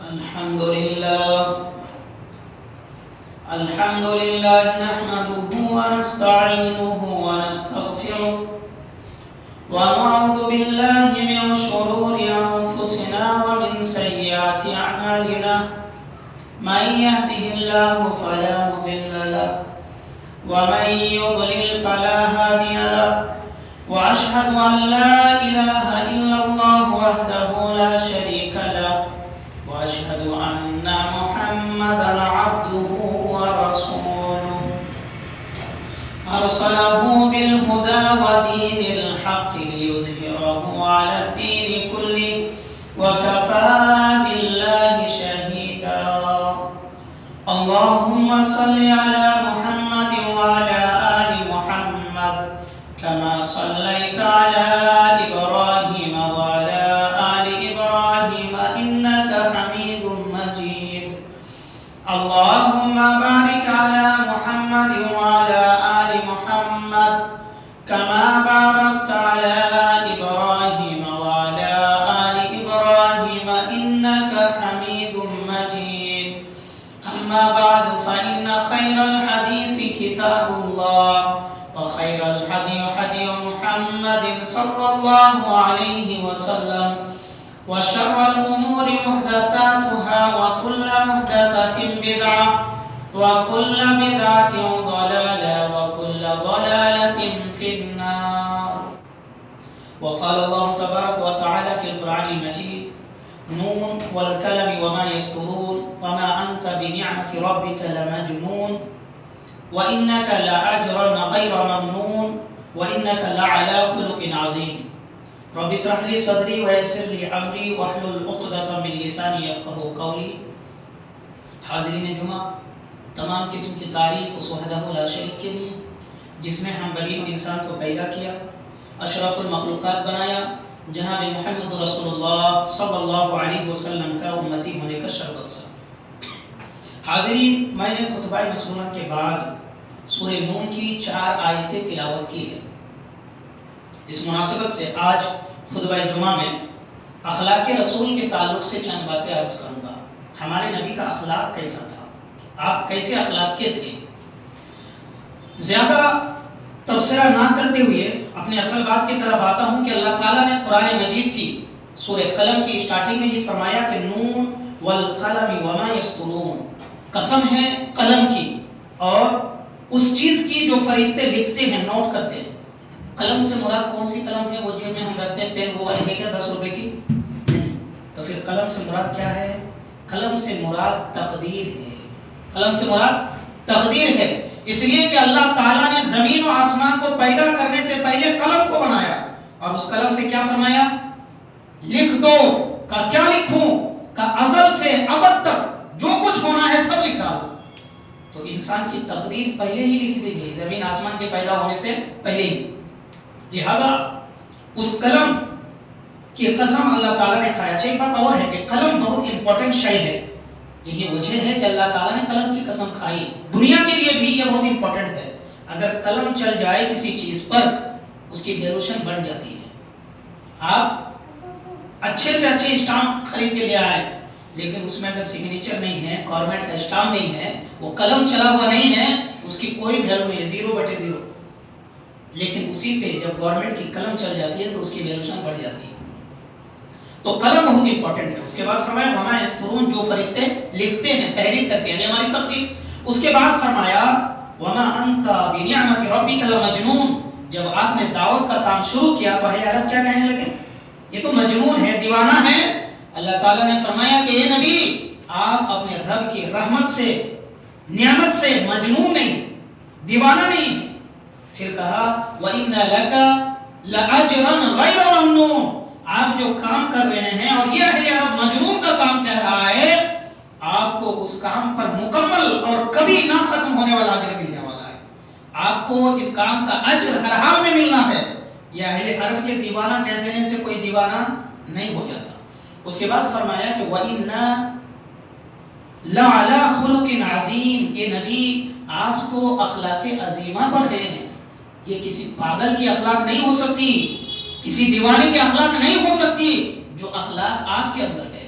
الحمد لله نحمده ونستعينه ونستغفره ونعوذ بالله من شرور أنفسنا ومن سيئات أعمالنا من يهده الله فلا مضل له ومن يضلل فلا هادي له وأشهد أن لا إله إلا الله وحده لا شريك له وأشهد أن محمدًا عبده ورسوله أرسله بالهدى ودين الحق ليظهره على الدين كله وكفى بالله شهيدا اللهم صل على محمد وعلى آل محمد كما صليت على إبراهيم وعلى آل إبراهيم إنك حميد مجيد اللهم بارك على محمد وعلى آل محمد كما باركت على إبراهيم وعلى آل إبراهيم إنك حميد مجيد أما بعد فإن خير الحديث كتاب الله وخير الهدي هدي محمد صلى الله عليه وسلم وشر الأمور محدثاتها وكل محدثة بدعة وكل بدعة ضلالة وكل ضلالة في النار وقال الله تبارك وتعالى في القرآن المجيد نون والكلم وما يسطرون وما أنت بنعمة ربك لمجنون وإنك لأجرا غير ممنون وإنك لعلى خلق عظيم رب اشرح لي صدري ويسر لي أمري واحلل عقدة من لساني يفقهوا قولي حاضرین جمعہ، تمام قسم کی تعریف اس وحدہ لا شریک کے لیے جس نے ہم بنی و انسان کو پیدا کیا، اشرف المخلوقات بنایا، جناب محمد رسول اللہ صلی اللہ علیہ وسلم کا امتی ہونے کا شربت سا۔ حاضرین، میں نے خطبہ مسنونہ کے بعد سورہ نون کی 4 آیتیں تلاوت کی ہے۔ اس مناسبت سے آج خطبہ جمعہ میں اخلاق رسول کے تعلق سے چند باتیں عرض کروں گا۔ ہمارے نبی کا اخلاق کیسا تھا؟ آپ کیسے اخلاق کے تھے؟ زیادہ تبصرہ نہ کرتے ہوئے اپنے اصل بات کی طرف آتا ہوں کہ اللہ تعالیٰ نے قرآن مجید کی سورہ قلم کی اسٹارٹنگ میں ہی فرمایا کہ نون والقلم وما یسطرون، قسم ہے قلم کی اور اس چیز کی جو فرشتے لکھتے ہیں، نوٹ کرتے ہیں۔ قلم سے مراد کون سی قلم ہے؟ وہ جیب میں ہم رکھتے ہیں پین وہ والی ہے کیا 10 روپے کی؟ تو پھر قلم سے مراد کیا ہے؟ قلم سے مراد تقدیر ہے۔ قلم سے مراد تقدیر ہے، اس لیے کہ اللہ تعالیٰ نے زمین و آسمان کو پیدا کرنے سے پہلے قلم کو بنایا اور اس قلم سے کیا فرمایا؟ لکھ دو۔ کا کیا لکھوں؟ کا ازل سے ابد تک جو کچھ ہونا ہے سب لکھ ڈالو۔ تو انسان کی تقدیر پہلے ہی لکھ دی گئی، زمین آسمان کے پیدا ہونے سے پہلے ہی۔ لہذا اس قلم کی قسم اللہ تعالیٰ نے کھایا۔ ایک بات اور ہے کہ قلم بہت امپورٹنٹ شے ہے، یہی وجہ ہے کہ اللہ تعالیٰ نے قلم کی قسم کھائی۔ دنیا کے لیے بھی یہ بہت امپورٹنٹ ہے۔ اگر قلم چل جائے کسی چیز پر اس کی ویلیوشن بڑھ جاتی ہے۔ آپ اچھے سے اچھے اسٹامپ خرید کے لے آئے لیکن اس میں اگر سگنیچر نہیں ہے، گورنمنٹ کا اسٹامپ نہیں ہے، وہ قلم چلا ہوا نہیں ہے تو اس کی کوئی ویلیو نہیں ہے، 0/0۔ لیکن اسی پہ جب گورنمنٹ کی قلم چل جاتی ہے تو اس کی ویلیوشن بڑھ جاتی ہے۔ تو قلم بہت امپورٹنٹ ہے۔ اس کے بعد فرمایا وما یسطرون، جو فرشتے لکھتے ہیں، تحریر کرتے ہیں، ہماری تقدیر۔ اس کے بعد فرمایا وما انت بنعمت ربک لمجنون، جب آپ نے دعوت کا کام شروع کیا تو اہل عرب کیا کہنے لگے؟ یہ تو مجنون ہے، دیوانہ ہے۔ اللہ تعالیٰ نے فرمایا کہ اے نبی، آپ اپنے رب کی رحمت سے، نعمت سے مجنون نہیں، دیوانہ نہیں۔ پھر کہا وَإِنَّ لَكَ لَأَجْرًا غَيْرَ مَمْنُونٍ، آپ جو کام کر رہے ہیں اور یہ اہل عرب مجنون کا کام کہہ رہا ہے، آپ کو اس کام پر مکمل اور کبھی نہ ختم ہونے والا اجر ملنے والا ہے۔ آپ کو اس کام کا اجر ہر حال میں ملنا ہے۔ یہ اہل عرب کے دیوانہ کہہ دینے سے کوئی دیوانہ نہیں ہو جاتا۔ اس کے بعد فرمایا کہ وَإِنَّا لَعَلَى خُلُقٍ عَظِيمٍ، یہ نبی آپ تو اخلاق عظیمہ پر رہے ہیں۔ یہ کسی پاگل کی اخلاق نہیں ہو سکتی، کسی دیوانے کی اخلاق نہیں ہو سکتی جو اخلاق آپ کے اندر ہے۔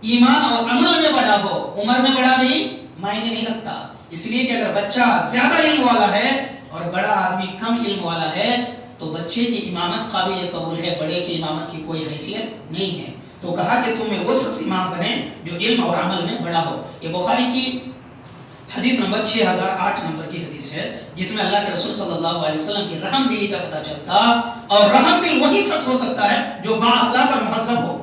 ایمان اور عمل میں بڑا ہو، عمر میں بڑا بھی معنی نہیں رکھتا، اس لیے کہ اگر بچہ زیادہ علم والا ہے اور بڑا آدمی کم علم والا ہے تو بچے کی امامت قابل قبول ہے، بڑے کی امامت کی کوئی حیثیت نہیں ہے۔ تو کہا کہ تمہیں وہ شخص امام بنے جو علم اور عمل میں بڑا ہو۔ یہ بخاری کی حدیث نمبر 6008 نمبر کی حدیث ہے، جس میں اللہ کے رسول صلی اللہ علیہ وسلم کی رحم دلی کا پتہ چلتا، اور رحم دل وہی شخص ہو سکتا ہے جو با اخلاق اور مہذب ہو۔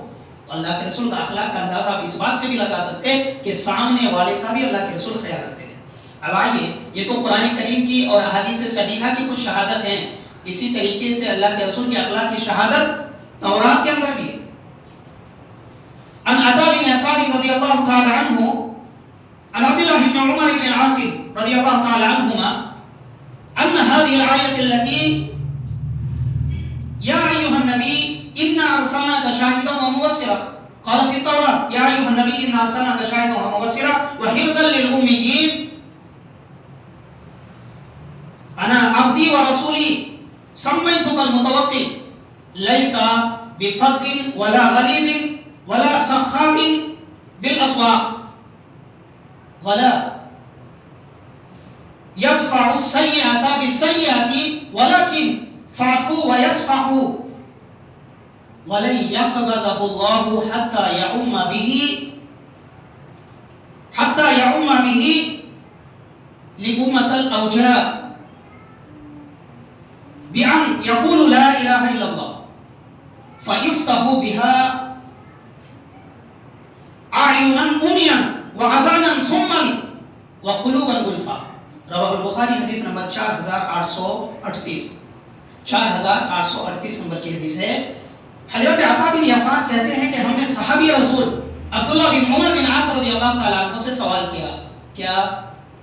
تو اللہ کے رسول کا اخلاق کا اندازہ آپ اس بات سے بھی لگا سکتے کہ سامنے والے کا بھی اللہ کے رسول خیال رکھتے تھے۔ اب آئیے، یہ تو قرآن کریم کی اور احادیث صحیحہ کی کچھ شہادت ہیں، اسی طریقے سے اللہ کے رسول کے اخلاق کی شہادت تورات کے اندر بھی ہے۔ ان عطاء بن یسار رضی اللہ تعالی عنہ عن عبد الله بن عمر بن العاص رضي الله تعالى عنهما أن هذه الآية التي يا أيها النبي إنا أرسلناك شاهدا ومبشرا قال في التوراة يا أيها النبي إنا أرسلناك شاهدا ومبشرا وحرزا للأميين أنا عبدي ورسولي سميتك المتوكل ليس بفظ ولا غليظ ولا سخاب بالأسواق ولا يدفع السيئة بالسيئة ولكن فاعفوا ويصفحوا ولن يقبضه الله حتى يعم به لأمة الأوجاع بأن يقول لا إله إلا الله فيفتح بها أعينا أميا وعزانا صما وقلوبا غلفا۔ رواہ البخاری حدیث نمبر 4838 نمبر کی حدیث ہے۔ حضرت عطا بن یسار کہتے ہیں کہ ہم نے صحابی رسول عبداللہ بن عمر بن عاص رضی اللہ تعالیٰ عنہ سے سوال کیا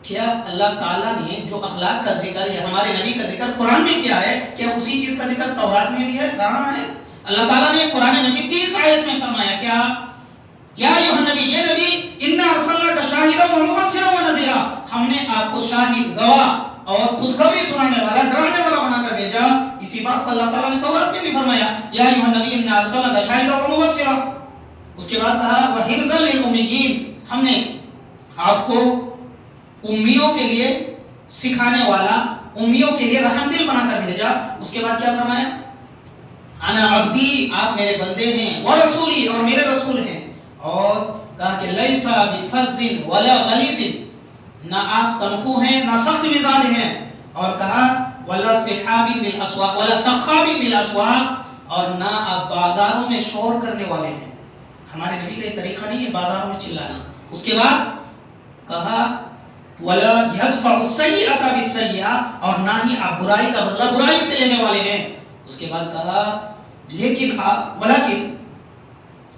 کیا اللہ تعالیٰ نے جو اخلاق کا ذکر یا ہمارے نبی کا ذکر قرآن میں کیا ہے، کیا اسی چیز کا ذکر تورات میں بھی ہے؟ کہاں ہے؟ اللہ تعالیٰ نے قرآن مجید کی اس آیت میں فرمایا کیا؟ یا ایھا النبی، یہ نبی، انا ارسلناک شاہدا ومبشرا ونذیرا، ہم نے آپ کو شاہد، گواہ اور خوشخبری سنانے والا، ڈرانے والا بنا کر بھیجا۔ اسی بات کو اللہ تعالیٰ نے تورات میں بھی فرمایا یا ایھا النبی انا ارسلناک شاہدا ومبشرا۔ اس کے بعد کہا وحرزا للأمیین، ہم نے آپ کو امیوں کے لیے سکھانے والا، امیوں کے لیے رحم دل بنا کر بھیجا۔ اس کے بعد کیا فرمایا؟ انا عبدی، آپ میرے بندے ہیں، ورسولی، اور میرے رسول ہیں۔ اور کہا کہ لیسا بفظ ولا غلیظ، نہ آپ تنخو ہیں نہ سخت مزاج ہیں۔ اور کہا ولا سحاب بالاسواق ولا سخاب بالاسواق، اور نہ آپ بازاروں میں شور کرنے والے ہیں۔ ہمارے نبی کا یہ طریقہ نہیں ہے بازاروں میں چلانا۔ اس کے بعد کہا ولا يدفع السيئة بالسيئة، اور نہ ہی آپ برائی کا بدلہ برائی سے لینے والے ہیں۔ اس کے بعد کہا لیکن ولکن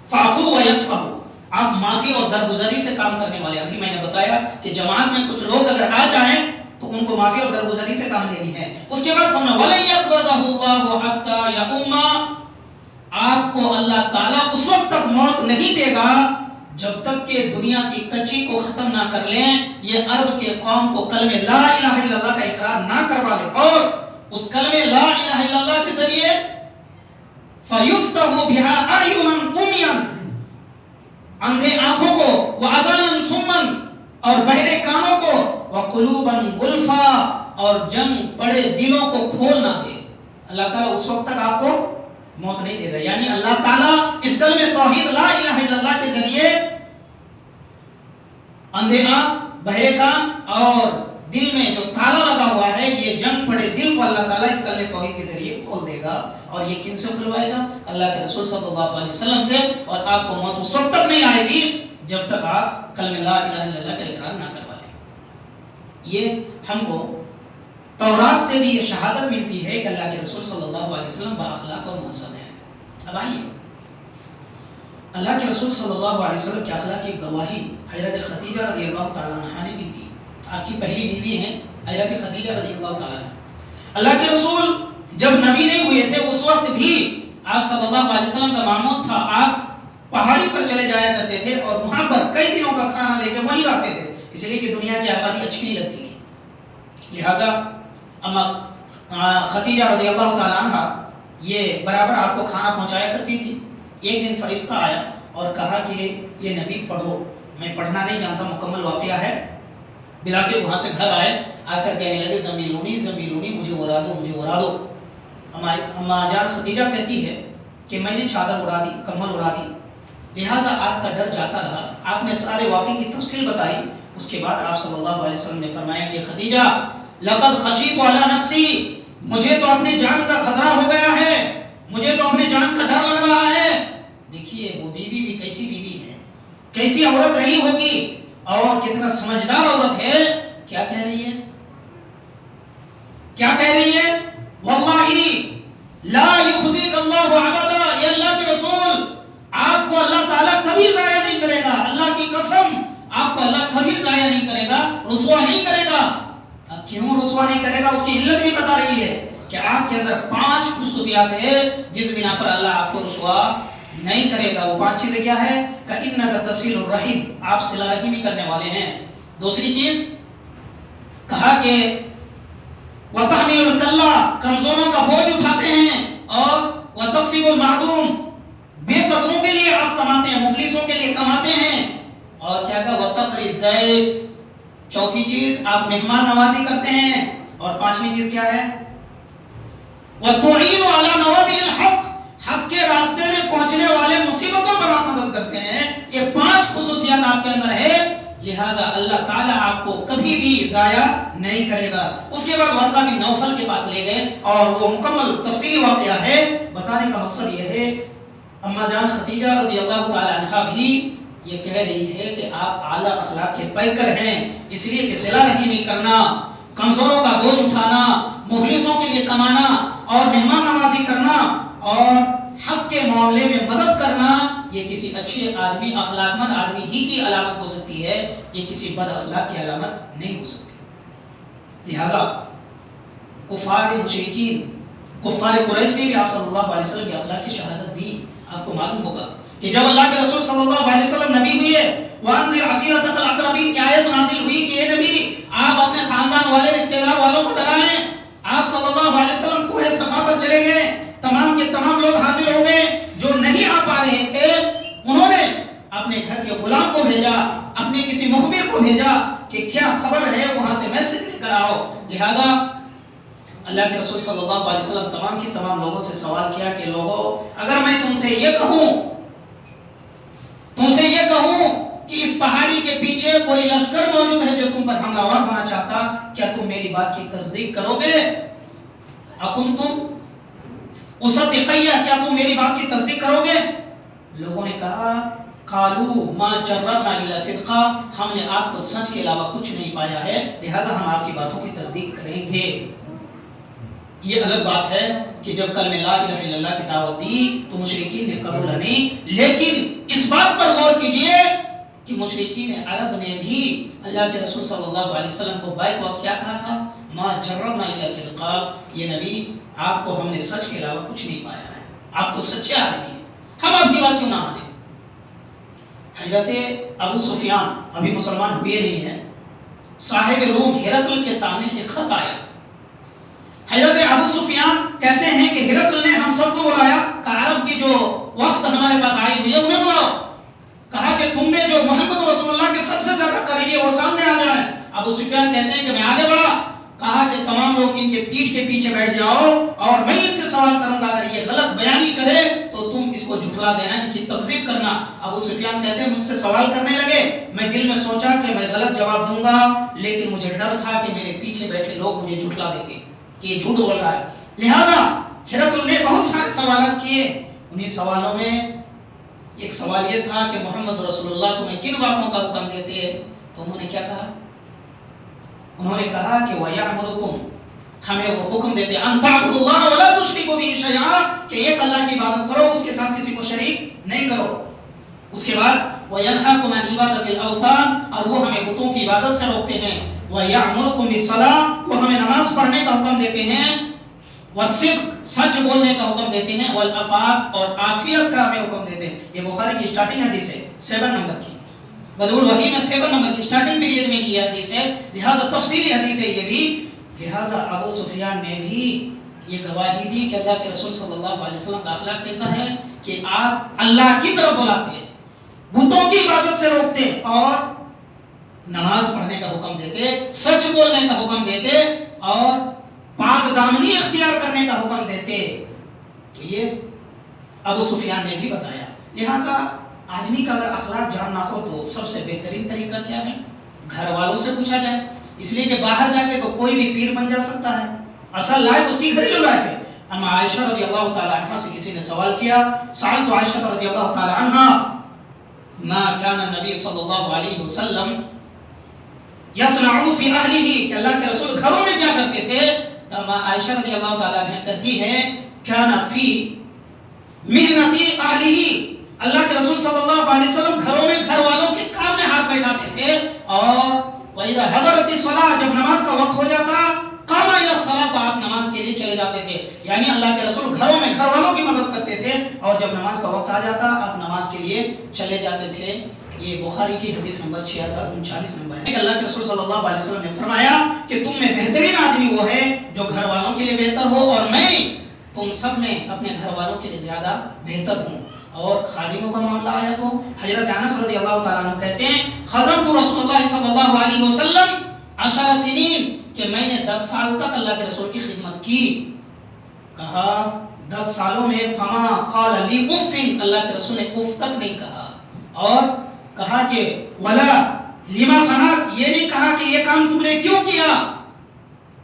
فاعفوا ويصفحوا، آپ معافی اور درگزری سے کام کرنے والے۔ ابھی میں نے بتایا کہ جماعت میں کچھ لوگ اگر آ جائیں تو ان کو معافی اور درگزری سے کام لینی ہے۔ اس کے بعد فرمایا وَلَن يَقْبَضَهُ اللَّهُ حَتَّى يَؤُمَّ، آپ کو اللہ تعالیٰ اس وقت تک موت نہیں دے گا جب تک کہ دنیا کی کچی کو ختم نہ کر لیں، یہ عرب کے قوم کو کلمہ لا الہ الا اللہ کا اقرار نہ کروا لیں، اور اس کلمہ لا الہ الا اللہ کے ذریعے فَيُفْتَحُ بِهَا أَعْيُنًا أُمْيًا، اندھے آنکھوں کو، وَعَزَانًا صُمًّا، اور بہرے کانوں کو، وَقُلُوبًا غُلْفًا، اور جنگ پڑے دلوں کو کھول نہ دے۔ اللہ تعالیٰ اس وقت تک آپ کو موت نہیں دے گا، یعنی اللہ تعالیٰ اس کلمہ توحید لا الہ الا اللہ کے ذریعے اندھے آنکھ، بہرے کان اور دل میں جو تالا لگا ہوا ہے، یہ جنگ پڑے دل کو اللہ تعالیٰ اس کلمہ توحید کے ذریعے کھول دے گا۔ اور یہ کن سے کھلوائے گا؟ اللہ کے رسول صلی اللہ علیہ وسلم سے۔ اور آپ کو موت اس وقت تک نہیں آئے گی جب تک آپ کلمہ لا الہ الا اللہ کا اقرار نہ کروا لیں۔ یہ ہم کو تورات سے بھی یہ شہادت ملتی ہے کہ اللہ کے رسول صلی اللہ علیہ وسلم با اخلاق اور مہذب ہیں۔ اب آئیے، اللہ کے رسول صلی اللہ علیہ وسلم کے اخلاق کی گواہی حضرت خدیجہ رضی اللہ تعالیٰ عنہ نے بھی دی۔ آپ کی پہلی بیوی ہیں حضرت خدیجہ رضی اللہ تعالیٰ عنہ۔ اللہ کے رسول جب نبی نہیں ہوئے تھے اس وقت بھی آپ صلی اللہ علیہ وسلم کا معمول تھا، آپ پہاڑی پر چلے جایا کرتے تھے اور وہاں پر کئی دنوں کا کھانا لے کے وہیں رہتے تھے، اس لیے کہ دنیا کی آبادی اچھی نہیں لگتی تھی۔ لہٰذا اما خدیجہ رضی اللہ تعالیٰ عنہ یہ برابر آپ کو کھانا پہنچایا کرتی تھی۔ ایک دن فرشتہ آیا اور کہا کہ یہ نبی پڑھو. میں پڑھنا نہیں جانتا، مکمل واقعہ ہے. بلا کے وہاں سے گھر آئے، آ کر کہنے لگے زمیلونی زمیلونی، مجھے اڑا دو مجھے اڑا دو. اما جان خدیجہ کہتی ہے کہ میں نے چادر اڑا دی، کمل اڑا دی. لہٰذا آپ کا ڈر جاتا رہا. آپ نے سارے واقعے کی تفصیل بتائی. اس کے بعد آپ صلی اللہ علیہ وسلم نے فرمایا کہ خدیجہ لقد خشیت علی نفسی، مجھے تو اپنے جان کا خطرہ ہو گیا ہے، مجھے تو اپنے جان کا ڈر لگ رہا ہے. دیکھیے وہ بیوی بھی کیسی بیوی ہے، کیسی عورت رہی ہوگی، اور کتنا سمجھدار عورت ہے. کیا کہہ رہی ہے؟ کیا کہہ رہی ہے؟ واللہ لا یخزیک اللہ ابدا، یہ اللہ کے رسول آپ کو اللہ تعالیٰ کبھی ضائع نہیں کرے گا. اللہ کی قسم آپ کو اللہ کبھی ضائع نہیں کرے گا، رسوا نہیں کرے گا. کیوں رسوا نہیں کرے گا؟ اس کی علت بھی بتا رہی ہے کہ آپ کے اندر 5 خصوصیات ہیں جس بنا پر اللہ آپ کو رسوا نہیں کرے گا. وہ 5 چیزیں کیا ہے؟ کہ تصل الرحم، آپ صلہ رحمی کرنے والے ہیں. دوسری چیز کہا کہ وتحمل الکلہ، کمزوروں کا بوجھ اٹھاتے ہیں. اور وتکسب المعدوم، بے کسوں کے لیے آپ کماتے ہیں، مفلسوں کے لیے کماتے ہیں. اور کیا کہا؟ وتقری الضیف، چوتھی چیز آپ مہمان نوازی کرتے ہیں. اور 5ویں چیز کیا ہے؟ وتعین علی نوابل الحق، حق کے راستے میں پہنچنے والے مصیبتوں پر آپ مدد کرتے ہیں. یہ 5 خصوصیات آپ کے اندر ہے، لہٰذا اللہ تعالیٰ آپ کو کبھی بھی ضائع نہیں کرے گا. اس کے بعد ورقہ بن نوفل کے پاس لے گئے اور وہ مکمل تفصیلی واقعہ ہے. بتانے کا مقصد یہ ہے اما جان خدیجہ رضی اللہ تعالی عنہا بھی یہ کہہ رہی ہے کہ آپ اعلیٰ اخلاق کے پیکر ہیں، اس لیے کہ صلہ رحمی کرنا، کمزوروں کا بوجھ اٹھانا، مفلسوں کے لیے کمانا اور مہمان نوازی کرنا اور حق کے معاملے میں مدد کرنا، یہ کسی اچھے آدمی، اخلاق مند آدمی ہی کی علامت ہو سکتی ہے، یہ کسی بد اخلاق کی علامت نہیں ہو سکتی. لہذا کفار مشرکین، کفار قریش نے بھی آپ صلی اللہ علیہ وسلم کی اخلاق کی شہادت دی. آپ کو معلوم ہوگا کہ جب اللہ کے رسول صلی اللہ علیہ وسلم نبی ہوئے، وانذر عشیرتک الاقربین کی آیت نازل ہوئی کہ اے نبی آپ اپنے خاندان والے، رشتہ دار والوں کو ڈرائیں. آپ صلی اللہ علیہ وسلم کوہ صفا پر چلے گئے، تمام کے تمام لوگ حاضر ہو گئے. جو نہیں آ پا رہے تھے انہوں نے اپنے گھر کے غلام کو بھیجا، اپنے کسی مخبر کو بھیجا کہ کیا خبر ہے، وہاں سے میسج لے کر آؤ. لہذا اللہ کے رسول صلی اللہ علیہ وسلم تمام کے تمام لوگوں سے سوال کیا کہ لوگوں، اگر میں تم سے یہ کہوں کہ اس پہاڑی کے پیچھے کوئی لشکر موجود ہے جو تم پر حملہ آور ہونا چاہتا، کیا تم میری بات کی تصدیق کرو گے؟ اکنتم اصدقیہ، کیا تم میری بات کی تصدیق کرو گے؟ لوگوں نے کہا قالوا ما جربنا الا صدقا، ہم نے آپ کو سچ کے علاوہ کچھ نہیں پایا ہے، لہٰذا ہم آپ کی باتوں کی تصدیق کریں گے. یہ الگ بات ہے کہ جب کلمہ لا الہ الا اللہ کی دعوت دی تو مشرکین نے قبول نہیں، لیکن اس بات پر غور کیجئے کہ مشرکین عرب نے بھی اللہ کے رسول صلی اللہ علیہ وسلم کو بیک وقت کیا کہا تھا؟ ما جربنا الا صدقا، یہ نبی آپ کو ہم نے سچ کے علاوہ کچھ نہیں پایا ہے، آپ تو سچے آدمی ہیں، ہم آپ کی بات کیوں نہ مانیں؟ حضرت ابو سفیان ابھی مسلمان ہوئے نہیں ہیں، صاحب روم ہرقل کے سامنے ایک خط آیا. حضرت ابو سفیان کہتے ہیں کہ ہرقل نے ہم سب کو بلایا، کہ عرب کی جو وفد ہمارے پاس آئی ہوئی ہے انہیں بلاؤ. کہا کہ تم میں جو محمد رسول اللہ کے سب سے زیادہ قریبی ہے وہ سامنے آ جائیں. ابو سفیان کہتے ہیں کہ میں آگے بڑھا، کہا کہ تمام لوگ ان کے پیٹھ کے پیچھے بیٹھ جاؤ اور میں ان سے سوال کروں گا، اگر یہ غلط بیانی کرے تو تم اس کو جھٹلا دینا، ان کی تکذیب کرنا. ابو سفیان کہتے ہیں مجھ سے سوال کرنے لگے، میں دل میں سوچا کہ میں غلط جواب دوں گا، لیکن مجھے ڈر تھا کہ میرے پیچھے بیٹھے لوگ مجھے جھٹلا دیں گے کہ یہ جھوٹ بول رہا ہے. لہٰذا ہرقل نے بہت سارے سوالات کیے. انہی سوالوں میں ایک سوال یہ تھا کہ محمد رسول اللہ تمہیں کن باتوں کا حکم دیتے ہیں؟ تو انہوں نے کیا کہا؟ انہوں نے کہا کہ وَيَعْمُرُكُمْ، ہمیں وہ حکم دیتے أَن تَعْبُدُوا اللَّهَ وَلَا تُشْرِكُوا بِهِ شَيْئًا، کہ ایک اللہ کی عبادت کرو، اس کے ساتھ کسی کو شریک نہیں کرو. اس کے بعد وَيَنْهَاكُمْ عَنْ عِبَادَةِ الْأَوْثَانِ، اور وہ ہمیں بتوں کی عبادت سے روکتے ہیں. وَيَعْمُرُكُمْ بِالصَّلَاةِ، وہ ہمیں نماز پڑھنے کا حکم دیتے ہیں. وَالصِّدْقِ، سچ بولنے کا حکم دیتے ہیں. وَالْعَفَافِ، اور عافیت کا ہمیں حکم دیتے ہیں. یہ بخاری کی سٹارٹنگ حدیث ہے 7 نمبر کی، بدء الوحی میں 7 نمبر کی سٹارٹنگ پیریڈ میں یہ حدیث ہے، لہذا تفصیلی حدیث ہے یہ بھی. لہذا ابو سفیان نے بھی یہ گواہی دی کہ اللہ کے رسول صلی اللہ علیہ وسلم کا اخلاق کیسا ہے کہ آپ اللہ کی طرف بلاتے ہیں، بتوں کی عبادت سے روکتے اور نماز پڑھنے کا حکم دیتے، سچ بولنے کا حکم دیتے اور پاک دامنی اختیار کرنے کا حکم دیتے۔ تو یہ ابو سفیان نے بھی بتایا۔ لہذا آدمی کا اگر اخلاق جاننا ہو تو سب سے بہترین طریقہ کیا ہے؟ گھر والوں سے پوچھا جائے، اس لیے کہ باہر جا کے تو کوئی بھی پیر بن جا سکتا ہے، اصل لائف اس کی گھریلو لائف ہے۔ اما عائشہ رضی اللہ تعالی عنہ سے کسی نے سوال کیا، سألت عائشہ رضی اللہ تعالی عنہ ما كان النبی صلی اللہ علیہ وسلم یصنع فی اہلہ، کہ اللہ کے رسول گھروں میں کیا کرتے تھے؟ تو اما عائشہ رضی اللہ تعالی عنہ کہتی ہے كان فی محنت اہلہ، اللہ کے رسول صلی اللہ علیہ وسلم گھروں میں گھر والوں کے کام میں ہاتھ بیٹھاتے تھے، اور وَإِذَا حَضَرَتِ الصَّلَاةُ، جب نماز کا وقت ہو جاتا قام إِلَى الصَّلَاةِ، تو آپ نماز کے لیے چلے جاتے تھے۔ یعنی اللہ کے رسول گھروں میں گھر والوں کی مدد کرتے تھے، اور جب نماز کا وقت آ جاتا آپ نماز کے لیے چلے جاتے تھے۔ یہ بخاری کی حدیث نمبر 6039 نمبر ہے۔ اللہ کے رسول صلی اللہ علیہ وسلم نے فرمایا کہ تم میں بہترین آدمی وہ ہے جو گھر والوں کے لیے بہتر ہو، اور میں تم سب میں اپنے گھر والوں کے لیے زیادہ بہتر ہوں۔ اور خادموں کا معاملہ آیا تو حضرت انس رضی اللہ تعالیٰ عنہ کہتے ہیں خدمت رسول اللہ صلی اللہ علیہ وسلم 10 سنین، کہ میں نے 10 سال تک اللہ کے رسول کی خدمت کی۔ کہا 10 سالوں میں فما قال لی اف، اللہ کے رسول نے اف تک نہیں کہا، اور کہا کہ ولا لما صنعت، یہ نہیں کہا کہ یہ کام تم نے کیوں کیا،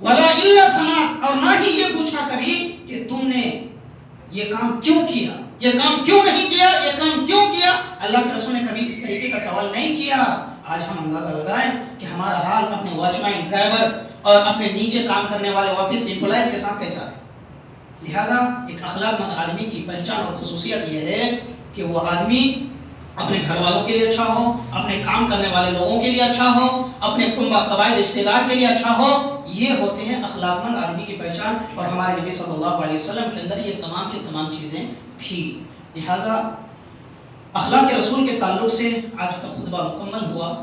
ولا الا صنعت، اور نہ ہی یہ پوچھا کبھی کہ تم نے یہ کام کیوں کیا، یہ کام کیوں نہیں کیا، یہ کام کیوں کیا۔ اللہ کے رسول نے کبھی اس طریقے کا سوال نہیں کیا۔ آج ہم اندازہ لگائیں کہ ہمارا حال اپنے واچ مین، ڈرائیور اور اپنے نیچے کام کرنے والے واپس امپلائز کے ساتھ کیسا ہے۔ لہٰذا ایک اخلاق مند آدمی کی پہچان اور خصوصیت یہ ہے کہ وہ آدمی اپنے گھر والوں کے لیے اچھا ہو، اپنے کام کرنے والے لوگوں کے لیے اچھا ہو، اپنے کنبہ قبائل رشتہ دار کے لیے اچھا ہو۔ یہ ہوتے ہیں اخلاق مند آدمی کی پہچان، اور ہمارے نبی صلی اللہ علیہ وسلم کے اندر یہ تمام کی تمام چیزیں تھی۔ لہٰذا اخلاق رسول کے تعلق سے آج کا خطبہ مکمل ہوا۔